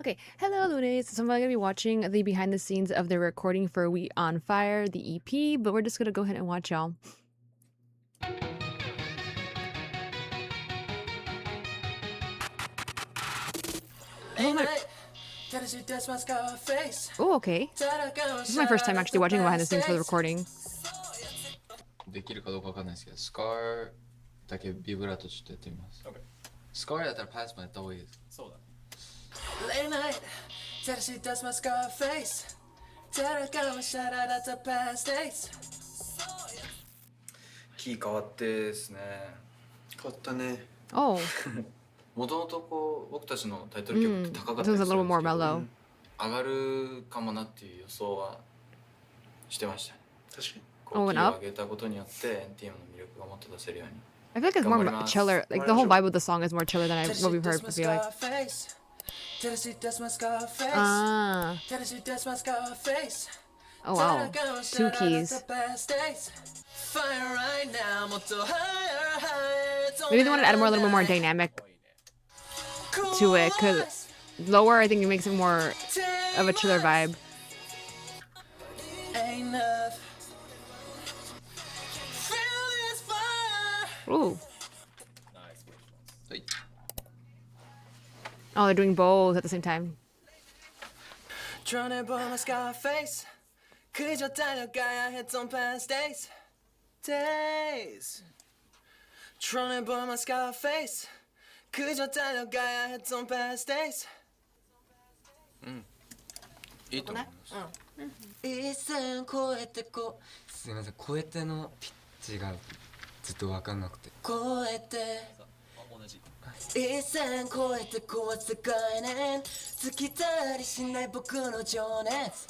Okay, hello Lunes. So I'm going to be watching the behind the scenes of the recording for We on Fire, the EP, but we're just going to go ahead and watch y'all. Oh, okay. This is my first time actually watching behind the scenes for the recording. できるかどうかわかんないですけど、スカーだけビブラートちょっとやってみます。スカーだったらパスもやった方がいいです。そうだね。Late night, tell her she does my scar face. Tell her come and shout out at the past days. キー変わってですね。変わったね。Oh. もともとこう僕たちのタイトル曲って高かったりするん This で is す a け little ど、 more mellow. 上がるかもなっていう予想はしてました。確かに。こうキーを上げたことによって NTM の魅力がもっと出せるように。I feel like it's more chiller. Like the whole vibe of the song is more chiller than what we've heard. I feel like. Ah. Oh wow. Two keys. Maybe they want to add a little bit more dynamic to it, because lower I think it makes it more of a chiller vibe. Ooh. Oh, they're doing both at the same time. Mm. いいと思います。すみません、超えてのピッチがずっと分かんなくて。超えて。同じ。一線超えて壊す概念尽きたりしない僕の情熱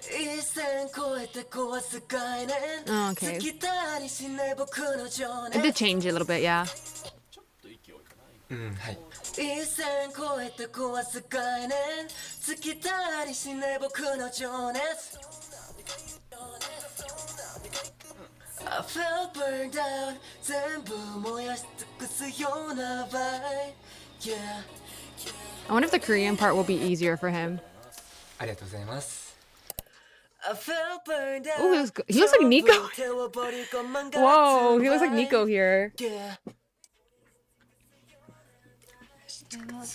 一線超えて壊す概念 Okay. 尽きたりしない僕の情 It 熱 did change a little bit, yeah. うんはい一線超えて壊す概念尽きたりしない僕の情熱I felt burned out 全部燃やし尽くすような vibe Yeah I wonder if the Korean part will be easier for him. ありがとうございます Oh, he looks like Nico. Whoa, he looks like Nico here.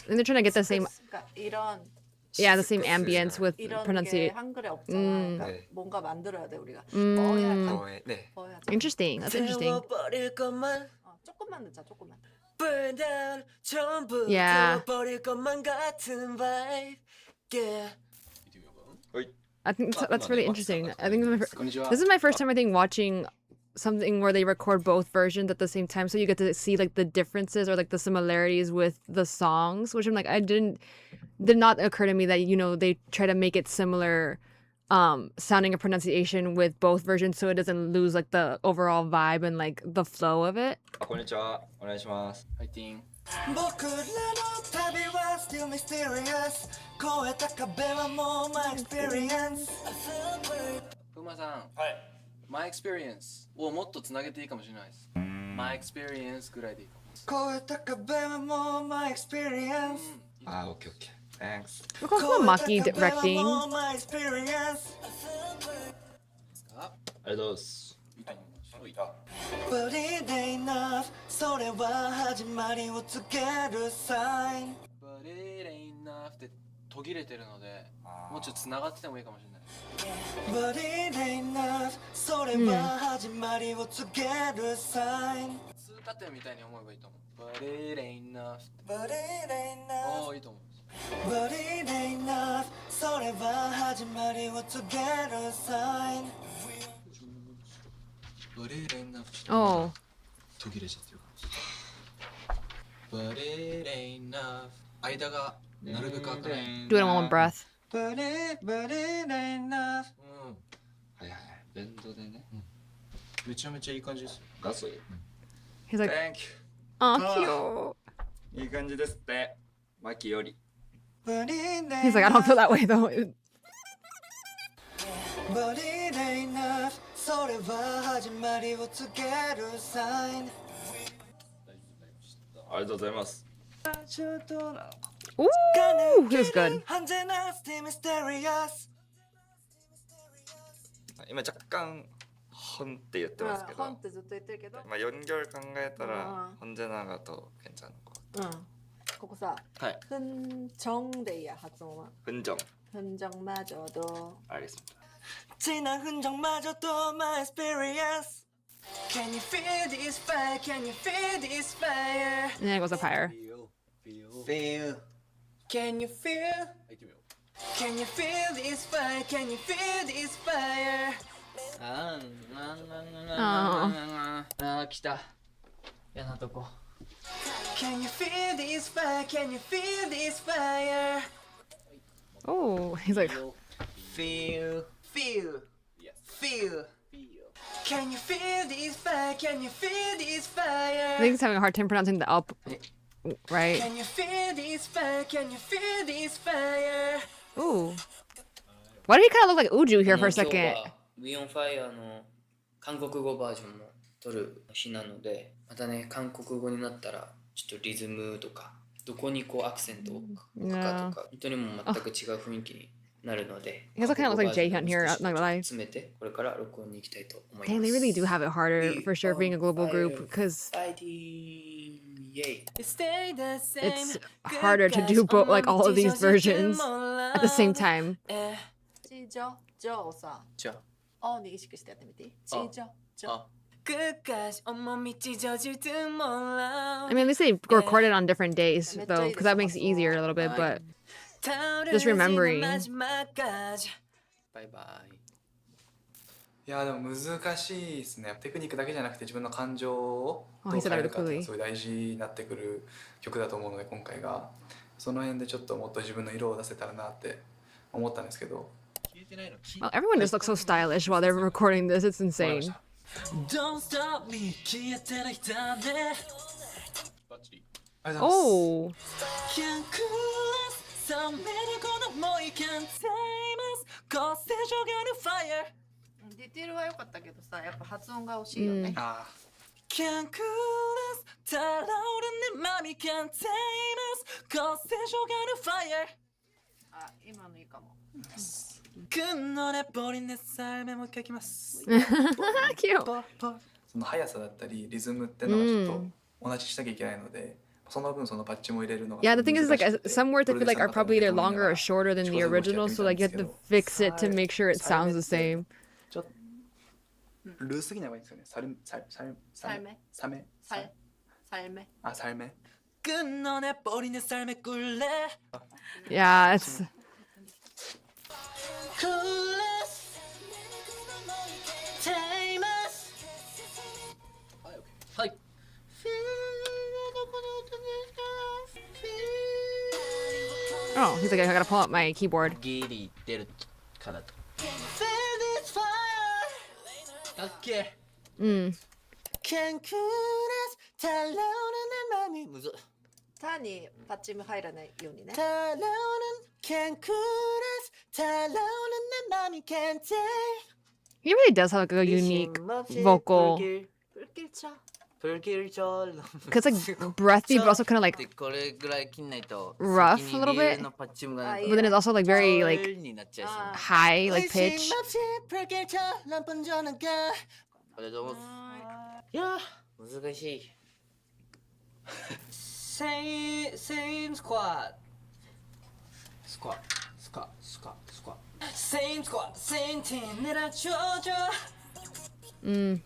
And they're trying to get the same, yeah, the same ambience with pronunciation. 한글에 없잖아. 그러니까 뭔가 만들어야 돼 우리가. 넣어야 돼. 넣어야 돼. Interesting. That's interesting. 조금만 넣자. 조금만. Yeah. I think that's really interesting. I think this is my first time, I think, watching something where they record both versions at the same time, so you get to see like the differences or like the similarities with the songs, which I'm like, did not occur to me that, you know, they try to make it similar sounding and pronunciation with both versions, so it doesn't lose like the overall vibe and like the flow of it. こんにちは。お願いします。ファイティン。僕らの旅は still mysterious 超えた壁はもう my experience ふうまさん、はい、my experience をもっとつなげていいかもしれないです my experience ぐらいでいいかも超えた壁はもう my experience あ、オッケーオッケー。Thanks. Look how Maki directing. ありがとうございます。But it ain't enough それは始まりを告げるサイン But it ain't enough って途切れてるのでもうちょっとつながっててもいいかもしれない But it ain't enough それは始まりを告げるサイン通過点みたいに思えばいいと思う But it ain't enough But it ain't enough いいと思う But it ain't enough それは始まりを告げるサイン But it ain't enough Oh. 途切れちゃってるかもしれない But it ain't enough 間がなるべく開かない Do it in one breath. But it ain't enough はいはい。ベンドでね。めちゃめちゃいい感じですよガス。He's like, Thank oh, cute. you. いい感じですって。マキより。 But it ain't He's like, I don't feel that way though. But it ain't enough それは始まりを告げるサインありがとうございます。ちょっとなのか Ooh, he was good. 언제나 still mysterious 今若干本って言ってますけど、本ってずっと言ってるけど、まあ연결考えたらうん 언제나가 더 괜찮은 것 같아요. ここさ、はい。훈정でいいや発音は。 흔정. 훈정마저도. 알겠습니다. 지난 흔적마저도 my experience Can you feel this fire? Can you feel this fire? And then it goes up higher. Feel Can you feel? Can you feel this fire? Can you feel this fire? 来た嫌なとこ Can you feel this fire? Can you feel this fire? Oh, he's like, Feel Feel Feel Can you feel this fire? Can you feel this I think fire? he's having a hard time pronouncing the up, right? Can you feel this fire? Can you feel this fire? Ooh. Why did he kind of look like Uju here for a 今日 second? はウィオンファイアの韓国語バージョンも撮る日なので、またね韓国語になったらちょっとリズムとかどこにこうアクセントを置くかとか本当にもう全く違う雰囲気になるので、 He also kind of looks like Jaehyun here, not gonna lie. 詰めてこれから録音に行きたいと思い Dang, ます。 they really do have it harder for sure being a global group because Fighting! Yay! Stay the same. it's harder to do both, like all of these versions at the same time. チジョジョをさ、じゃおに意識してやってみていい？チジョジョ。あ 끝까지 온몸이 찢어질 듯 몰라. I mean, at least they recorded on different days though, because that makes it easier a little bit. But just remembering. 마지막까지. バイバイ。いやでも難しいですね。テクニックだけじゃなくて自分の感情をどう he said 変 that えるかっていうの really がすごい大事になってくる曲だと思うので、今回がその辺でちょっともっと自分の色を出せたらなって思ったんですけど。 well, everyone just looks so stylish while they're recording this. It's わかりま insane. した。 Don't stop me. 消えてないだね。ありがとうございます。 Oh, Can't cool us. 冷めるこの想い Can't tame us. こうせ上がる fire. ディテールは良かったけどさ、やっぱ発音が惜しいよね。あ Can't cool us. 달아오른 내 맘이 Can't tame us. こうせ上がる fire. あ、今のいいかも。 끝내버린 내 삶에 못書きます cute. その速さだったりリズムってのがちょっと同じにしなきゃいけないので、その分そのパッチも入れるのが Yeah, the thing is, like, 難しくて some words I feel like are probably either longer or shorter than the 少しずつ original, so like you have to fix it to make sure it sounds the same. ちょっとルーすぎない方がいいんですよね。サルサメサメ 삶의 あサルメ 끝내버린 내 삶에 꿀래 Yeah, it's Coolest Tame us はい。 oh, he's like, I gotta pull out my keyboard. ギリ出るからと。 Feel this fire オッケ Mm. Can't cool us 달아오는 내 맘이 ー。むずっ。単にパッチも入らないようにね。 달아오는 Can't cool us 달아오는 내 맘이 Can't tame He really does have like a unique vocal. 불길차. 불길절. Cause like breathy, but also kind of like, でこれぐらい切んないと Rough 先 a に little 理由 bit? のパッチもが but then it's also like very like になっちゃうし。 high, like pitch. 의심 없이 불길처럼 번져나가 ありがとうございます。いやー難しい。Same squad Same squad Same team 내려줘줘 Mm.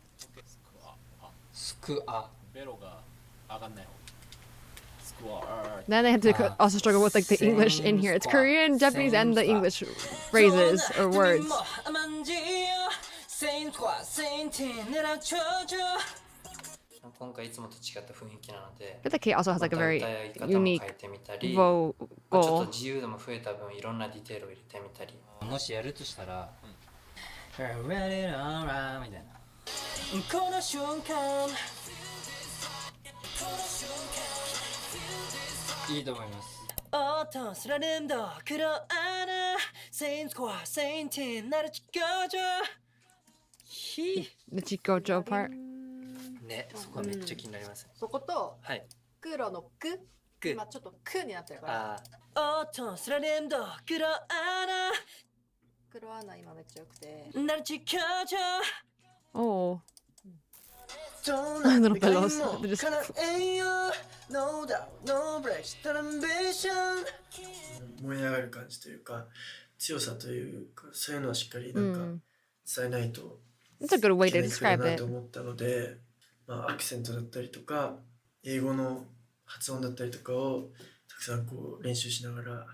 スクアベロが上がんない方スクワー Then they had to also struggle with like the English in here. It's Korean, Japanese, and the English phrases or words. Same squad Same team 내려줘줘 今回いつもと違った雰囲気なので、 But the K also has like a very 歌い方も変 unique えてみたり、ちょっと vocal. 自由度も増えた分いろんなディテールを入れてみたり。もしやるとしたら「Ready on round」みたいなこの瞬間いいと思います 어떤 사람도 그러하나 Same squad Same team 나를 지켜줘 The Chikojo part. ね、そこはめっちゃ気になります。そことはい。黒のく今ちょっとクになってるからあ音すられんど黒穴黒穴今めっちゃ良くて 날 지켜줘 Oh. little pillows. They're just- No doubt, no breaks, that ambition 燃え上がる感じというか強さというかそういうのをしっかりなんか伝えないと That's a good way いけ to ない曲だ describe な it. と思ったので、まあ、アクセントだったりとか英語の発音だったりとかをたくさんこう練習しながら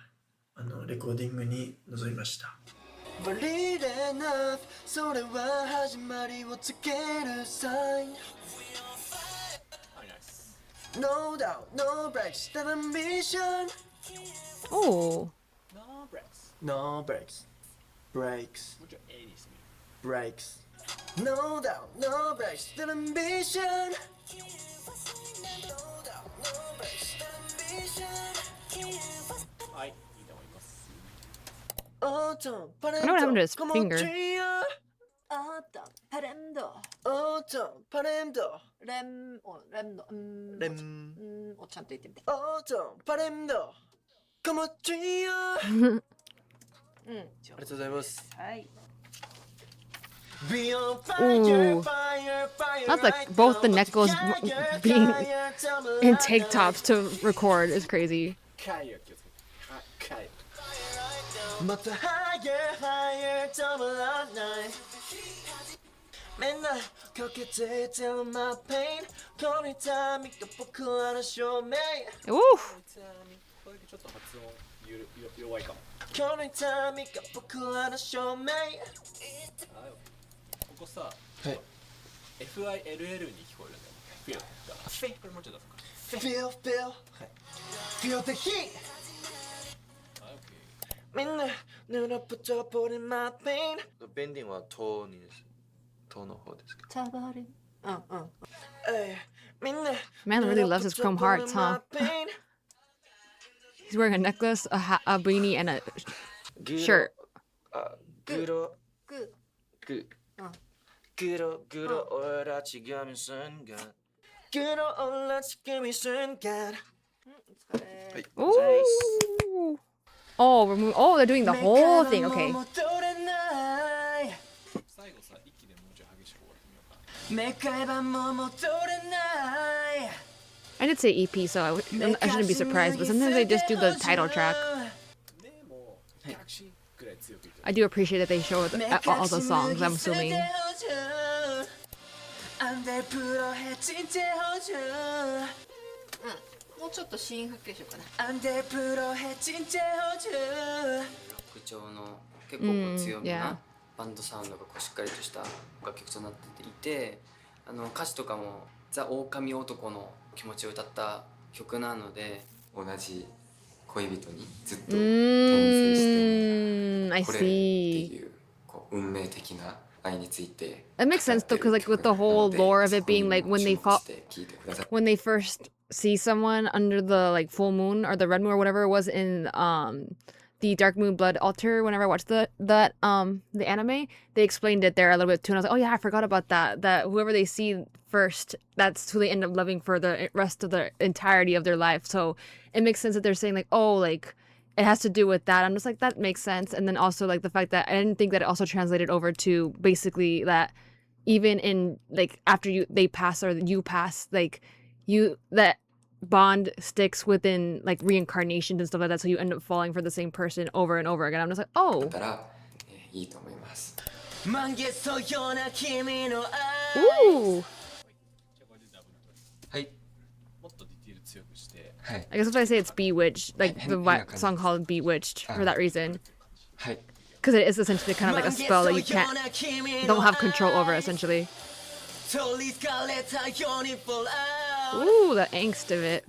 レコーディングに臨みました。Valid enough それは始まりを告げる sign No doubt, no breaks, that ambition Oh. No breaks No breaks Breaks もうちょい A にしてみる Breaks No doubt, no breaks, that ambition No doubt, no breaks, that ambition はいいいと思います Autumn, I know what happened to his finger. 아따 파렘도 Autumn, 파렘도 렘도 렘 ちゃんと言ってみて Autumn, 파렘도 Como trio うんありがとうございますはい Be on Ooh. fire, fire, fire That's like right both the now. Neckos Fire, being fire, tell me in like tank that. tops to record is crazy. 回を気をつけて回 But the higher, higher, tell me like that. 맨날 그렇게 tell my pain. Every time you僕らの証明 Ooh. これちょっと発音弱いかも Every time you 僕らの証明ここさ、はい FILL に聞こえるんだよ Feel がこれもうちょっと Feel, feel Feel the heat あ、OK 맨날 눈앞부터 버린 my pain ベンディングはトにですトの方ですか 차버린 응응 에이, 맨날 Man really loves his chrome hearts, huh? pain He's wearing a necklace, a beanie, and a shirt. グ 그 끌어 올라 지금 이 순간 끌어올라 지금 이 순간 お疲れ Ooh. Oh, oh, they're doing the whole thing. Okay. 最後さ、一気でもうちょい激しく終わってみようか I did say EP, so I shouldn't be surprised. But sometimes they just do the title track. でも、タクシーぐらい強く言って I do appreciate that they show all the songs. I'm assuming. 안돼 불어해 진짜 호주 もうちょっとシーン発見しようかな 안돼 불어해 진짜 호주 口調の結構こう強め yeah. なバンドサウンドがこうしっかりとした楽曲となっていて歌詞とかもザ・狼男の気持ちを歌った曲なので同じ恋人にずっと転生して I これって see. いうこう運命的な愛について That makes sense though, because like with the whole lore of it being like when they fall, 聞いてください when they first see someone under the like full moon or the red moon or whatever it was in the Dark Moon Blood Altar. Whenever I watched the anime, they explained it there a little bit too, and I was like, oh yeah, I forgot about that. That whoever they see first, that's who they end up loving for the rest of the entirety of their life. So it makes sense that they're saying like, oh, like it has to do with that. I'm just like, that makes sense. And then also like the fact that I didn't think that it also translated over to basically that even in like after they pass or you pass, like that bond sticks within like reincarnations and stuff like that, so you end up falling for the same person over and over again. I'm just like, だ oh, ったらいいと思います 만개소연한君の愛 ooh. じゃあこれでダブルトはいもっとディティール強くしてはい I guess that's why I say it's Bewitched, like the Henna song called Bewitched for that reason, はい because it is essentially kind of like a spell that you don't have control over essentially. Ooh, the angst of it.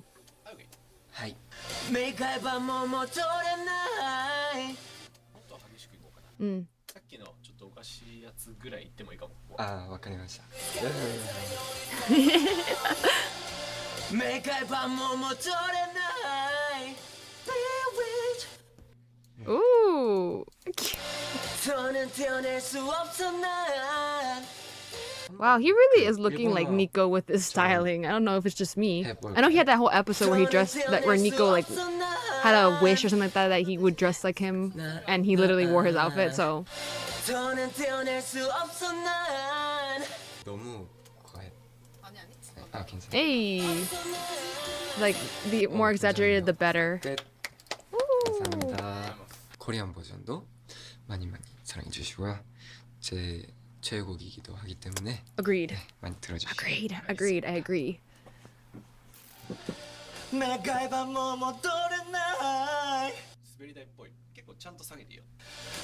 はい もっと激しくいこうかな、さっきのちょっとおかしいやつぐらい言ってもいいかもああわかりました Ooh. 더는 태어날 수 없어 난 Wow, he really is looking like Nico with his styling. I don't know if it's just me. I know he had that whole episode where he dressed where Nico like had a wish or something like that he would dress like him, and he literally wore his outfit. So. 너무 과해. 아 괜찮아. Hey, like the more exaggerated, the better. 끝. 감사합니다. 코리안 버전도 많이 사랑해 주시고요. 제 최애곡이기도 하기 때문에 Agreed. 많이 들어주시고. Agreed. I agree. 願えばもう戻れない滑り台っぽい結構ちゃんと下げていいよ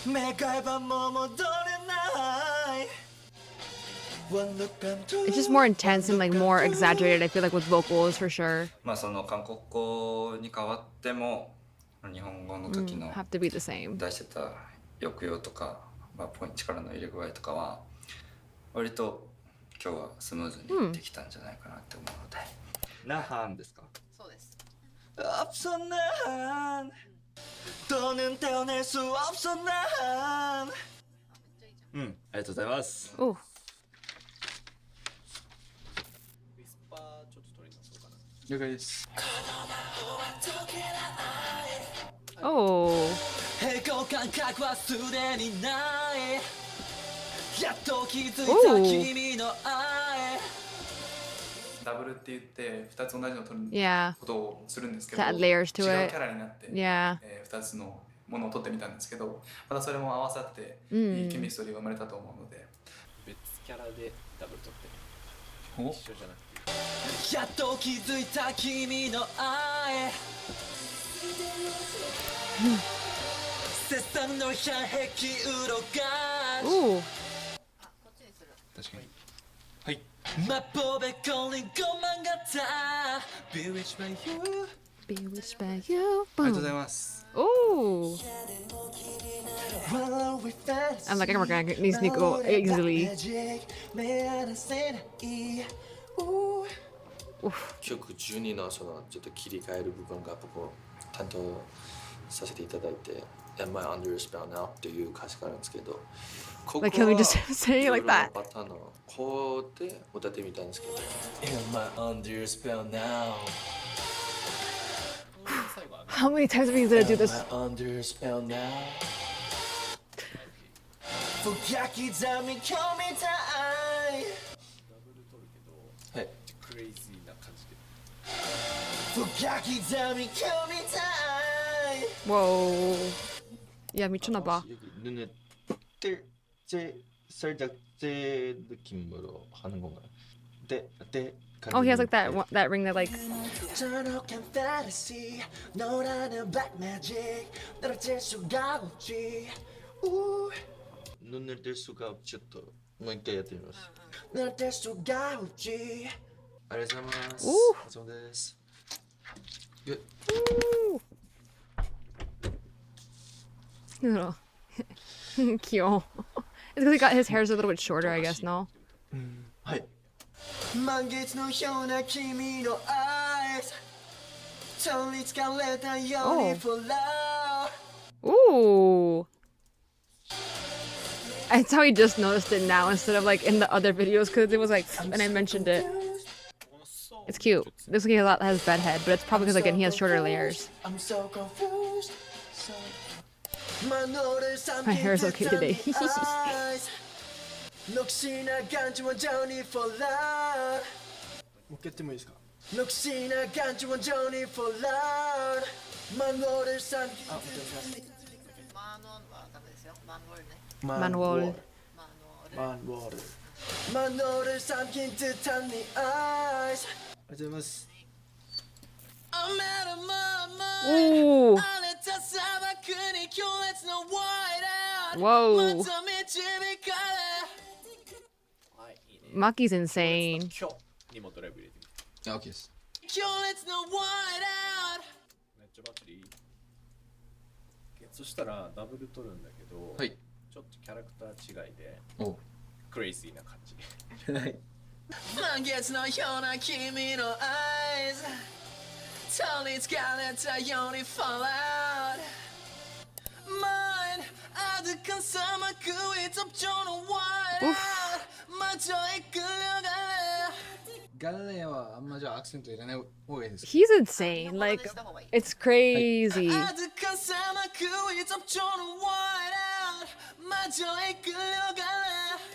願えばもう戻れない It's just more intense and like more exaggerated. I feel like with vocals for sure. まあその韓国語に変わっても日本語の時の Have to be the same. 出してた抑揚とか、まあ、力の入れ具合とかは割と今日はスムーズにできたんじゃないかなって思うので。ナハンですかそうです 없어 난 더는 태어날 수 없어 난 うんありがとうございます Oh. ウィスパーちょっと取り直そうかな了解です Oh. 平行感覚はすでにないやっと気づいた君の愛ダブルって言って2つ同じのを取る Yeah. ことをするんですけど To add layers to 違う it. キャラになって、Yeah. 2つのものを取ってみたんですけどまたそれも合わさっていいケミストリーが生まれたと思うので、別キャラでダブル取ってる一緒じゃなくてやっと気づいた君の愛切断の遮壁うろが Ooh. こっちにする確かに麻婆べこにごまんがた Bewitched by you Bewitched by you. ありがとうございます Ooh. I'm like, I can recognize Nico easily. 曲12のそのちょっと切り替える部分が僕担当させていただいて「Am I under your spell now?」っていう歌詞があるんですけどここは Like, can we just say it like that? パターンのこうで歌ってみたんですけど Am I under your spell now? How many times are we gonna do this? Am I under your spell now? 深刻み込みたいダブル取るけどはいクレイジーな感じで深刻み込みたい Whoa. Yeah, 미쳤나봐. 여기 눈에 뜰 살짝 째 느낌으로 하는 건가요? 네. Oh, he has like that ring that like. 저녁한 fantasy 너라는 black magic 너를 뗄 수가 없지 눈을 뜰 수가 없죠 또. もう一回やってみます。 너를 뗄 수가 없지 ありがとうございます。おお疲れ様です。 Little. Cute. It's because he got his hair's a little bit shorter, I guess. No. はい。 満月のような君の eyes 取りつかれたように for love Ooh. That's how he just noticed it now instead of like in the other videos because it was like, and I mentioned it. It's cute. This guy has bad head, but it's probably because again he has shorter layers. I'm so confused My hair is okay today. 녹시나 간지 완전히 for love もう一回やってもいいですか 녹시나 간지 완전히 for love 만월을 삼 マンウォールはダメですよマンウォールね Manual. マンウォールマンウォール 만월을 삼킨 듯한 네 eyes ありがとうございます I'm out of my mind Ooh. 아래타 사막으니 let's no white out Whoa. 마음이 집에 가래 はいいいね Maki's insane. 今日にもドライブ入れてみてあ OK です let's no white out めっちゃバッチリそしたらダブル取るんだけど、はいちょっとキャラクター違いでおクレイジーな感じはい満月のような君の eyes 取りつかれたように fall out Mine 아득한 사막 그 위top 저는 white out ガレーはあんまじゃあアクセント入れない方がいいですか？ He's insane. Like, it's crazy.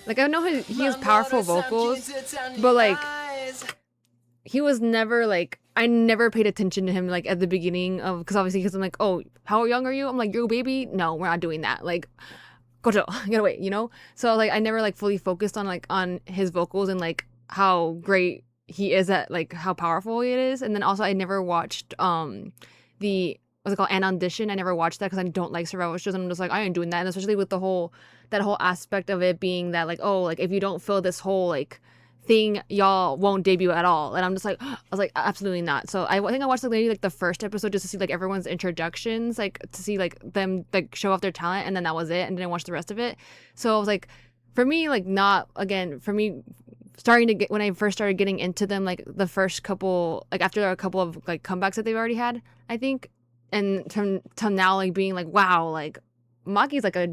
Like, I know he has powerful vocals, but like, he was never like, I never paid attention to him like at the beginning of, because obviously, because I'm like, oh, how young are you? I'm like, you're a baby? No, we're not doing that. Like, gojo, get away, you know? So like, I never like fully focused on like on his vocals and like how great he is at like how powerful it is. And then also, I never watched the what's it called, an audition. I never watched that because I don't like survival shows. And I'm just like, I ain't doing that. And especially with the whole that whole aspect of it being that like, oh, like if you don't fill this whole like thing, y'all won't debut at all. And I'm just like, I was like, absolutely not. So I think I watched like maybe like the first episode just to see like everyone's introductions, like to see like them like show off their talent, and then that was it, and didn't watch the rest of it. So I was like, for me, like not again for me. Starting to get when I first started getting into them, like the first couple, like after a couple of like comebacks that they've already had, I think, and to now like being like, wow, like Maki's like a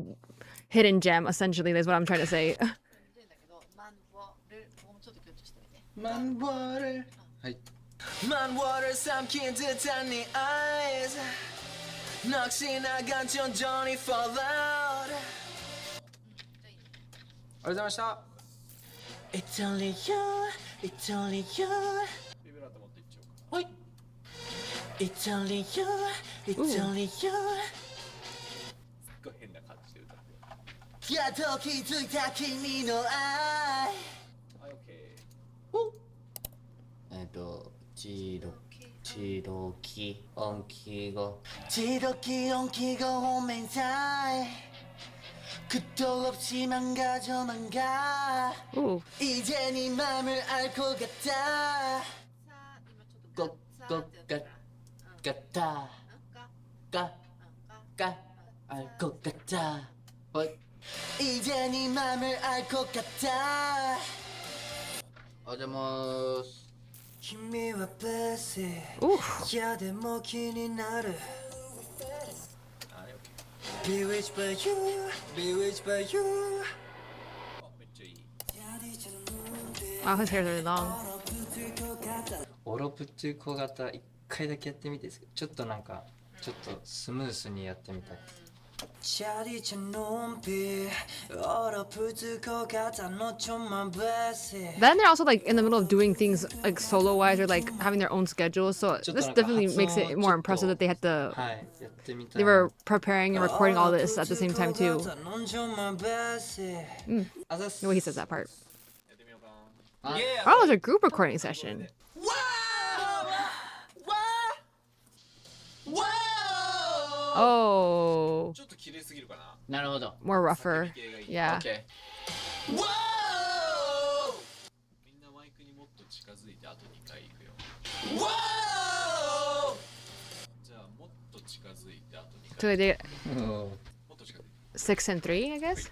hidden gem essentially. Is what I'm trying to say. 만화를 はい 만화를 삼킨 듯한 네 eyes 넋이 나간 천천히 fall out ありがとうございました It's only you, it's only you ビブラート持っていっちゃおうかはい It's only you, it's only you すっごい変な感じで歌ってやっと気づいた君の愛はい、オッケ지로키 엉키고 지독히 엉키고 오면 살 끝도 없이 망가져만 가 이제 네 맘을 알 것 같다 같아 알 것 같아 이제 네 맘을 알 것 같아 어제모스 君はベースいやでも気になる Bewitched by you, bewitched by you めっちゃいい Wow, his hair's really long. オロプチュコ型一回だけやってみていいですか？ちょっとなんかちょっとスムースにやってみたい。 차디찬 눈빛 얼어붙을 것 같아 너 좀만 베세 Then they're also like in the middle of doing things like solo wise or like having their own schedules. So this definitely makes it more impressive that they had to. They were preparing and recording all this at the same time too. The way he says that part. Oh, it was a group recording session. Oh. ちょっと綺麗すぎるかな なるほど More rougher. Yeah. OK みんなマイクにもっと近づいてあと2回いくよじゃあもっと近づいてあと2 So 回 they did もっと近づいて 6 and 3, I guess.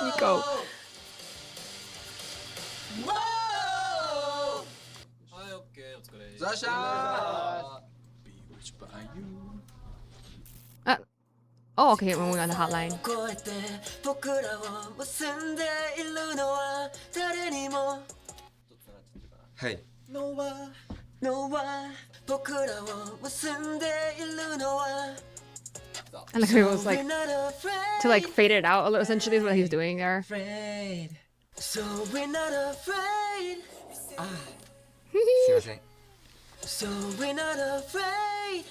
Nico. はい、OK お疲れざっしゃー Bewitched by you Oh, okay, we're moving on the hotline. 越えて僕らを結んでいるのは誰にもはい No one, no one 僕らを結んでいるのは And like it was like to like fade it out a little, essentially is what he's doing there. Afraid. So we're not afraid すいません So we're not afraid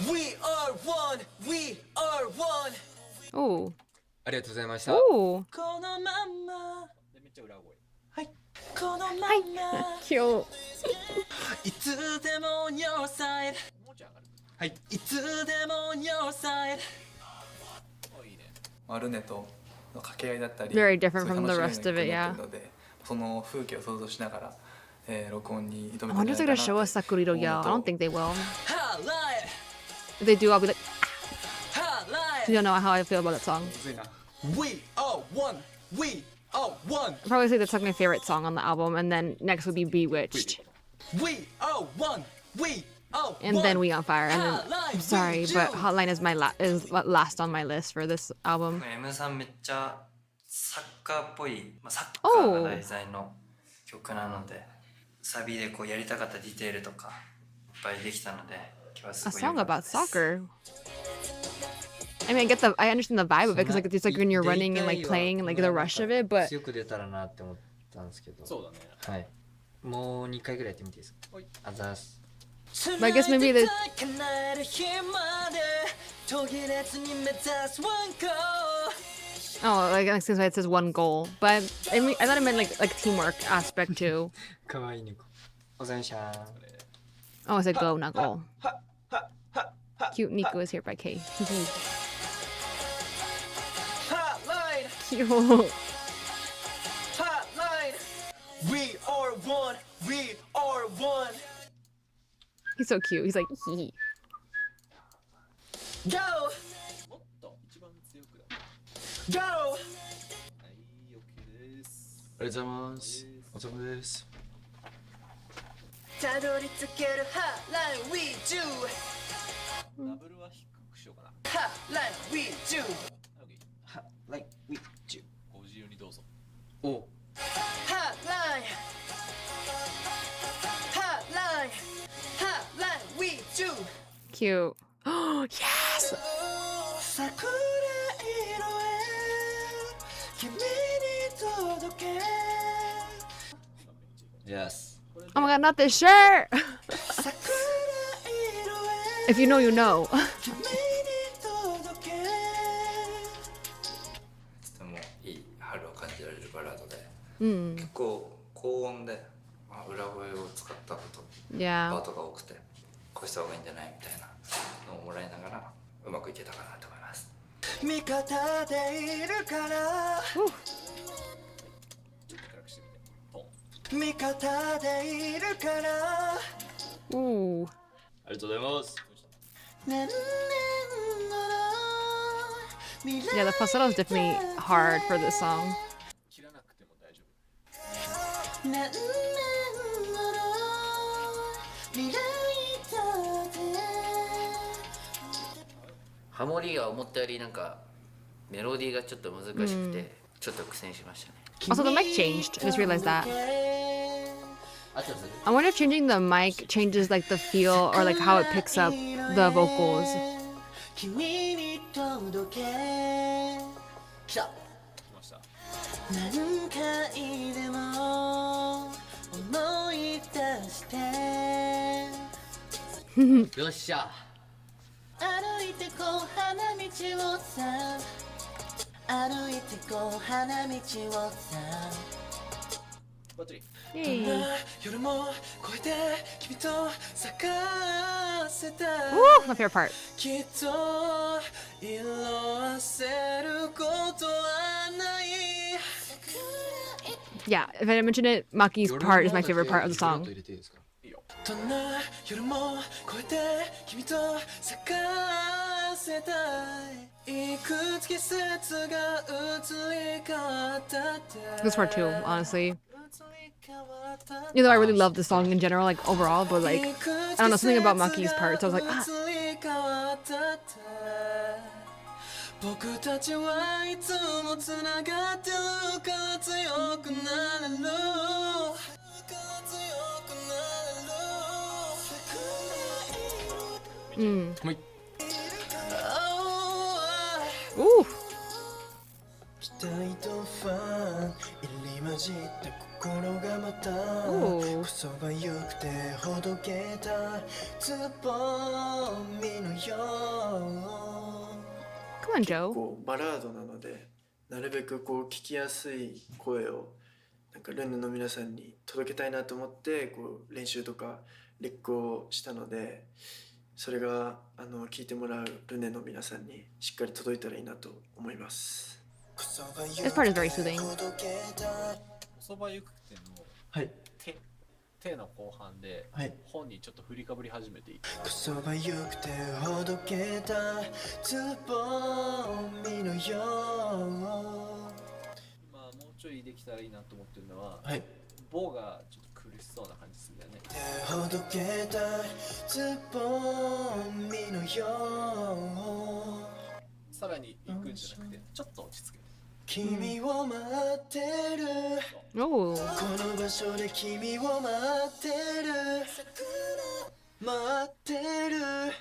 We are one, we are one Oh. ありがとうございました Oh. このまんまめっちゃ裏声はいこのまんま Cute. いつでも on your side もうちょい上がるはいいつでも on your side おいいねルネとの掛け合いだったり Very different そういう from the 楽し rest of み it, が yeah. 一個になってるのでその風景を想像しながら、録音に挑 I めたん wonder じ if ゃ they're ない gonna か show な us Sakuriro Yao. I don't think they will. Highlight If they do, I'll be like, Highlight you don't know how I feel about that song. We are one, we are one I'll probably say that's like my favorite song on the album, and then next would be Bewitched. We are one, we are And one then We on Fire. And then Hotline I'm sorry, with but you. Hotline is my last on my list for this album. M さんめっちゃサッカーっぽい、サッカーが題材の曲なので、サビでこうやりたかったディテールとかいっぱいできたので、今日はす A ごい song about soccer. I mean, I understand the vibe of it because like it's like when you're running and like playing and like the rush of it, but 強く出たらなって思ったんですけど。そうだね。はい。もう2回ぐらいやってみていいですか。あざーす。but I guess maybe the oh, like since it says one goal, but I mean, I thought it meant like teamwork aspect too. かわいい猫。おざんしゃーん。 Oh, I said go, not goal. Cute Nico is here by K. Cute. We are one, we are one. He's so cute. He's like, hee. Go! もっと一番強くだ。 Go! はい、OK です。ありがとうございます。お疲れ様です。たどり着ける Hotline We Do ダブルは低くしようかな。 Hotline We Do Like we do ご自由にどうぞ。お Hotline Hotline Hotline We Do Cute. Oh, yes! 桜色へ君に届け Yes. Oh my god, not this shirt! 桜色へ If you know, you know. 君に届けとてもいい春を感じられるバラードで、Mm. 結構高音で、裏声を使ったこと、パ Yeah. ートが多くて、こうした方がいいんじゃないみたいなのをもらいながらうまくいけたかなと思います。味方でいるからちょっと暗くしてみて。ポン。味方でいるから Ooh. ありがとうございます。何年後の未来 Yeah, the falsetto is definitely hard for this song. 切らなくても大丈夫。何年後の未来だってハモリが思ったよりなんかメロディーがちょっと難しくて、ちょっと苦戦しましたね。 Also, the mic changed. I just realized that. あとする I wonder if changing the mic changes like the feel or like how it picks up the vocals. 君に届け来た来ました。何回でも思い出してよっしゃ。歩いてこう花道をさ歩いてこう花道をさバッチリ。 Hey. 夜も越えて君と咲かせた Woo, my favorite part. きっと色あせることはない Yeah, if I didn't mention it, Maki's part is my favorite part of the song. 入れていいですか。いいよ。どんな夜も越えて君と咲かせたいいくつ季節が移り変わったって This part too, honestly. You know, I really love the song in general, like overall, but like, I don't know, something about Maki's part, so I was like, ah. 僕たちはいつもつながってるから強くなれる Mm. はい。 Ooh. 期待とファン入り混じって心がまた Ooh. そばゆくてほどけたつぼみのよ Come on, Joe. こうバラードなのでなるべくこう聞きやすい声をなんかルンヌの皆さんに届けたいなと思ってこう練習とかレックをしたのでそれが聞いてもらうルネの皆さんにしっかり届いたらいいなと思います。 This part is very soothing. おそばゆくてのはい。手の後半で、はい、本にちょっと振りかぶり始めていい。くそばゆくてほどけたつぼみのよまあもうちょいできたらいいなと思ってるのは、はい、ボーがちょっと苦しそうな感じするんだよね。ほどけたつぼみのよさらに行くんじゃなくてちょっと落ち着けて君を待ってる Oh. この場所で君を待ってる待ってる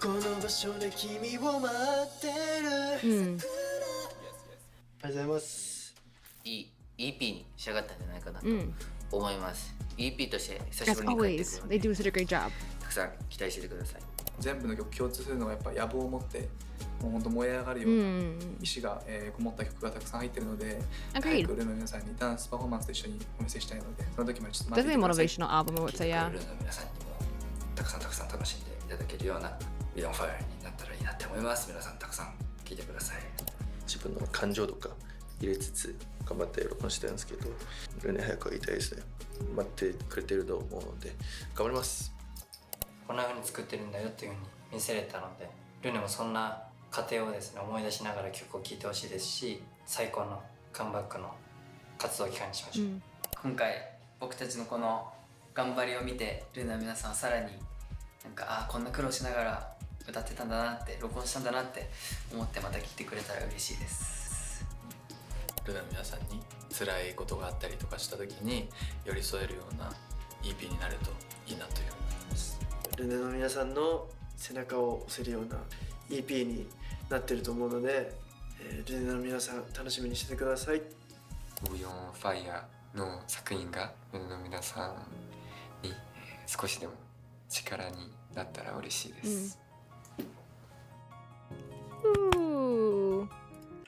この場所で君を待ってる Mm. ありがとうございます。いい EP に仕上がったんじゃないかなと Mm. 思います。EP として久し As ぶりに帰って always, くるの they で do such a great job. たくさん期待しててください。全部の曲共通するのはやっぱ野望を持ってもう本当燃え上がるような Mm. 意志が、こもった曲がたくさん入ってるので Agreed. 早くルの皆さんにダンスパフォーマンスと一緒にお見せしたいのでその時までちょっと待って Definitely い a てください motivational album, I would 聴い say, て yeah. くれる皆さんにもたくさん楽しんでいただけるようなビヨンファイアになったらいいなって思います。皆さんたくさん聴いてください。自分の感情とか入れつつ頑張って録音してるんですけど、ルネ早く言いたいですね。待ってくれてると思うので頑張ります。こんな風に作ってるんだよっていう風に見せれたので、ルネもそんな過程をですね思い出しながら曲を聴いてほしいですし、最高のカムバックの活動期間にしましょう。今回僕たちのこの頑張りを見てルナの皆さんはさらになんかこんな苦労しながら歌ってたんだなって録音したんだなって思ってまた聴いてくれたら嬉しいです。ルナの皆さんに辛いことがあったりとかした時に寄り添えるような EP になるといいなというふうに思います。ルネの皆さんの背中を押せるような EP になってると思うので、ルネの皆さん楽しみにしててください。ビヨンファイアの作品がルネの皆さんに少しでも力になったら嬉しいです。Ooh.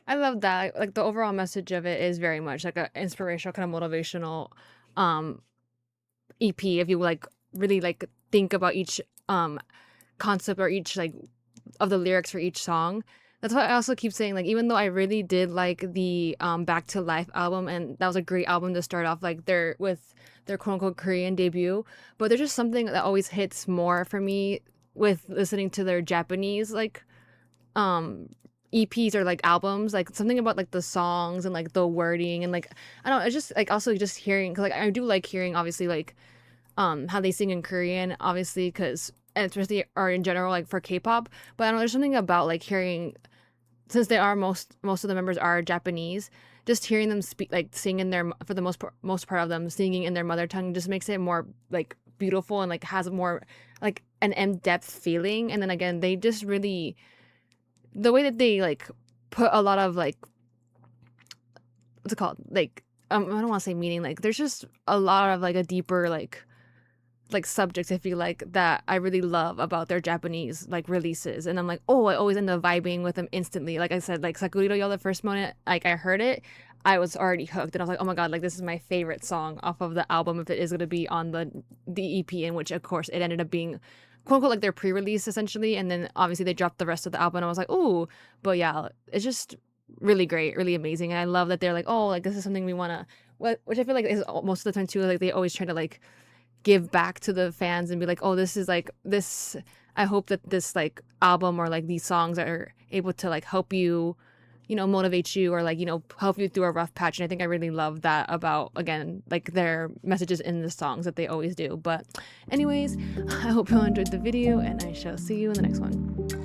I love that. Like the overall message of it is very much like an inspirational, kind of motivational EP. If you like really like think about each concept or each like of the lyrics for each song. That's why I also keep saying, like, even though I really did like the Back to Life album, and that was a great album to start off like their quote unquote Korean debut, but there's just something that always hits more for me with listening to their Japanese like EPs or like albums, like something about like the songs and like the wording and like I don't know, it's just like also just hearing, cause like I do like hearing obviously like how they sing in Korean, obviously, because and especially or in general like for K-pop, but I don't know, there's something about like hearing, since they are most of the members are Japanese, just hearing them speak like sing in their, for the most part of them singing in their mother tongue just makes it more like beautiful and like has more like an in-depth feeling. And then again, they just really, the way that they like put a lot of like, what's it called, like I don't want to say meaning, like there's just a lot of like a deeper like subjects, if you like, that I really love about their Japanese like releases. And I'm like, oh, I always end up vibing with them instantly. Like I said, like Sakurito Yo, the first moment like I heard it, I was already hooked, and I was like, oh my god, like this is my favorite song off of the album if it is going to be on the EP, in which of course it ended up being quote unquote like their pre-release essentially, and then obviously they dropped the rest of the album and I was like, ooh. But yeah, it's just really great, really amazing. And I love that they're like, oh, like this is something we want to, which I feel like is most of the time too, like they always try to like give back to the fans and be like, oh, this is like this, I hope that this like album or like these songs are able to like help you, you know, motivate you or like, you know, help you through a rough patch. And I think I really love that about, again, like their messages in the songs that they always do. But anyways, I hope you all enjoyed the video and I shall see you in the next one.